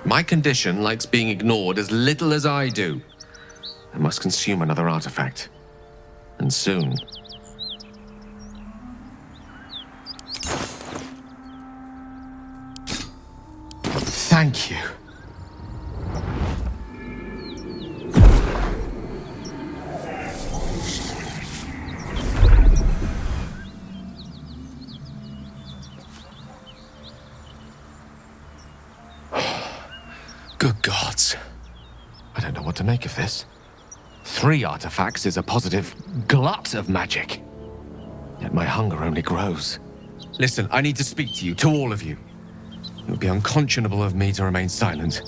My condition likes being ignored as little as I do. I must consume another artifact. And soon. Thank you. Good gods. I don't know what to make of this. 3 artifacts is a positive glut of magic. Yet my hunger only grows. Listen, I need to speak to you, to all of you. It would be unconscionable of me to remain silent.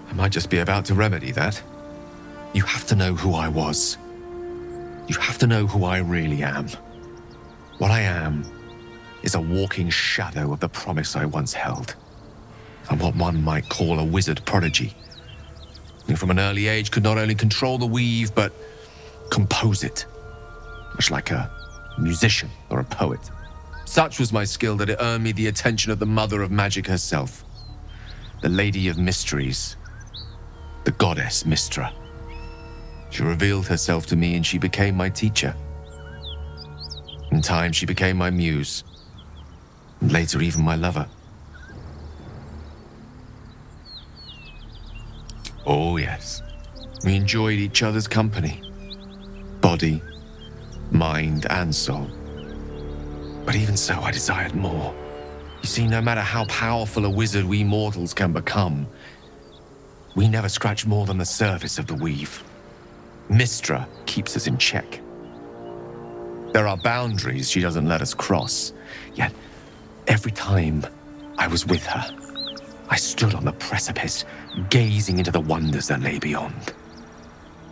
I might just be about to remedy that. You have to know who I was. You have to know who I really am. What I am is a walking shadow of the promise I once held. I'm what one might call a wizard prodigy, who from an early age could not only control the weave, but compose it, much like a musician or a poet. Such was my skill that it earned me the attention of the mother of magic herself, the Lady of Mysteries, the goddess Mystra. She revealed herself to me and she became my teacher. In time, she became my muse, and later even my lover. Oh yes, we enjoyed each other's company. Body, mind, and soul. But even so, I desired more. You see, no matter how powerful a wizard we mortals can become, we never scratch more than the surface of the weave. Mystra keeps us in check. There are boundaries she doesn't let us cross, yet every time I was with her, I stood on the precipice, gazing into the wonders that lay beyond.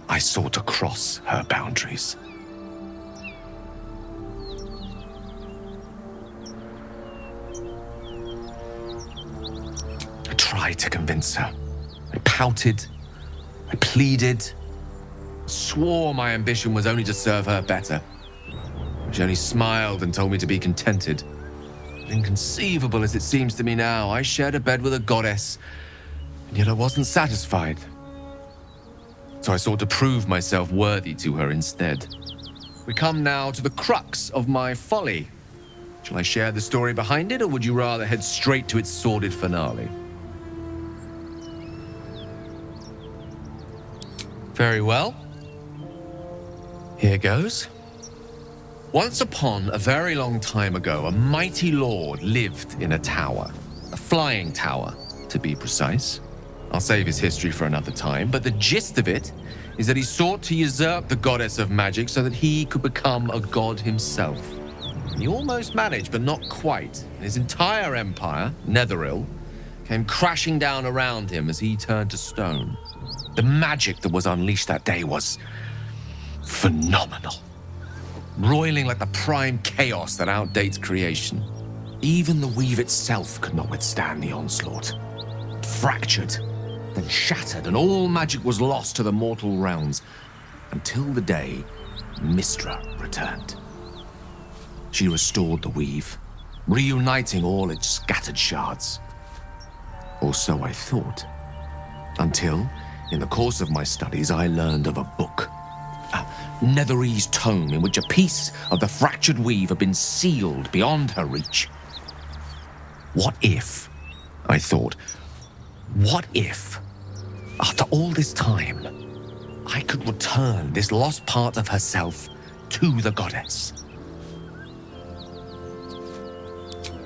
I sought to cross her boundaries. I tried to convince her. I pouted, I pleaded, swore my ambition was only to serve her better. She only smiled and told me to be contented. Inconceivable as it seems to me now, I shared a bed with a goddess, and yet I wasn't satisfied. So I sought to prove myself worthy to her instead. We come now to the crux of my folly. Shall I share the story behind it, or would you rather head straight to its sordid finale? Very well. Here goes. Once upon a very long time ago, a mighty lord lived in a tower. A flying tower, to be precise. I'll save his history for another time, but the gist of it is that he sought to usurp the goddess of magic so that he could become a god himself. He almost managed, but not quite. His entire empire, Netheril, came crashing down around him as he turned to stone. The magic that was unleashed that day was phenomenal. Roiling like the prime chaos that outdates creation. Even the weave itself could not withstand the onslaught. It fractured, then shattered, and all magic was lost to the mortal realms, until the day Mystra returned. She restored the weave, reuniting all its scattered shards. Or so I thought. Until, in the course of my studies, I learned of a book. Netherese tome in which a piece of the fractured weave had been sealed beyond her reach. What if, I thought, what if, after all this time, I could return this lost part of herself to the goddess?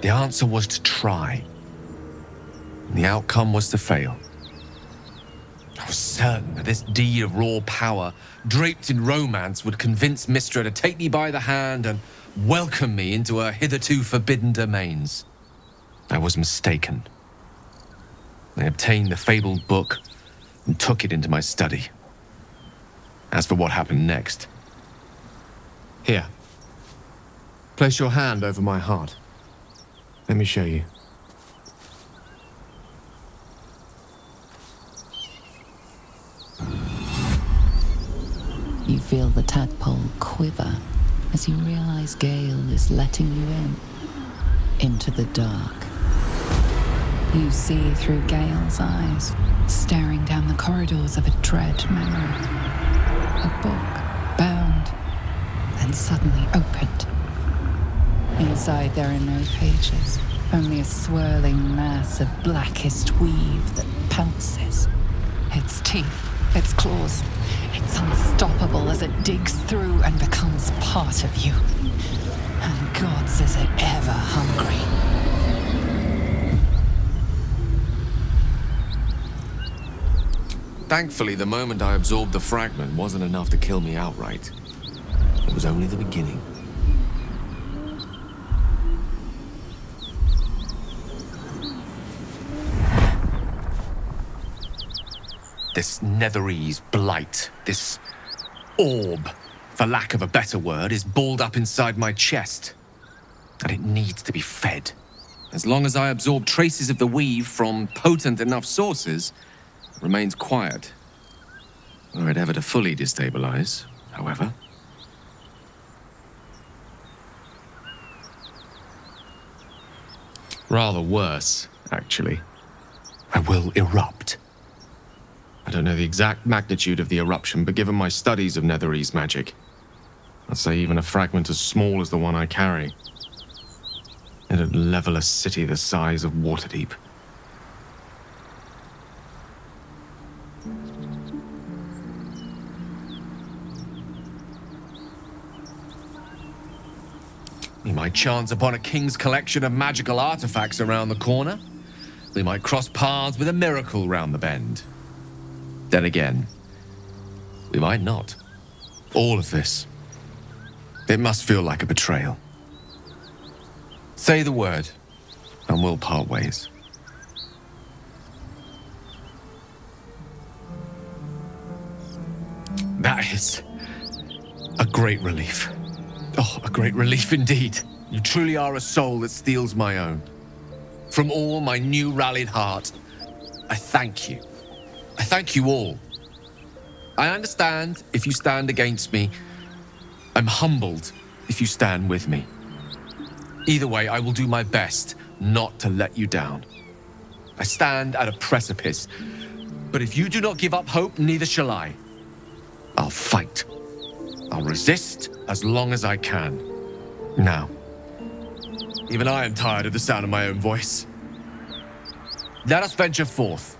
The answer was to try. The outcome was to fail. I was certain that this deed of raw power, draped in romance, would convince Mystra to take me by the hand and welcome me into her hitherto forbidden domains. I was mistaken. I obtained the fabled book and took it into my study. As for what happened next... Here. Place your hand over my heart. Let me show you. You feel the tadpole quiver as you realize Gale is letting you in. into the dark. You see through Gale's eyes, staring down the corridors of a dread memory. A book, bound, then suddenly opened. Inside there are no pages, only a swirling mass of blackest weave that pounces. Its teeth, its claws, it's unstoppable as it digs through and becomes part of you. And gods, is it ever hungry. Thankfully, the moment I absorbed the fragment wasn't enough to kill me outright. It was only the beginning. This Netherese blight, this orb, for lack of a better word, is balled up inside my chest. And it needs to be fed. As long as I absorb traces of the weave from potent enough sources, it remains quiet. Were it ever to fully destabilize, however. Rather worse, actually. I will erupt. I don't know the exact magnitude of the eruption, but given my studies of Netherese magic, I'd say even a fragment as small as the one I carry, it'd level a city the size of Waterdeep. We might chance upon a king's collection of magical artifacts around the corner. We might cross paths with a miracle round the bend. Then again, we might not. All of this, it must feel like a betrayal. Say the word, and we'll part ways. That is a great relief. Oh, a great relief indeed. You truly are a soul that steals my own. From all my new rallied heart, I thank you. I thank you all. I understand if you stand against me. I'm humbled if you stand with me. Either way, I will do my best not to let you down. I stand at a precipice, but if you do not give up hope, neither shall I. I'll fight. I'll resist as long as I can. Now, even I am tired of the sound of my own voice. Let us venture forth.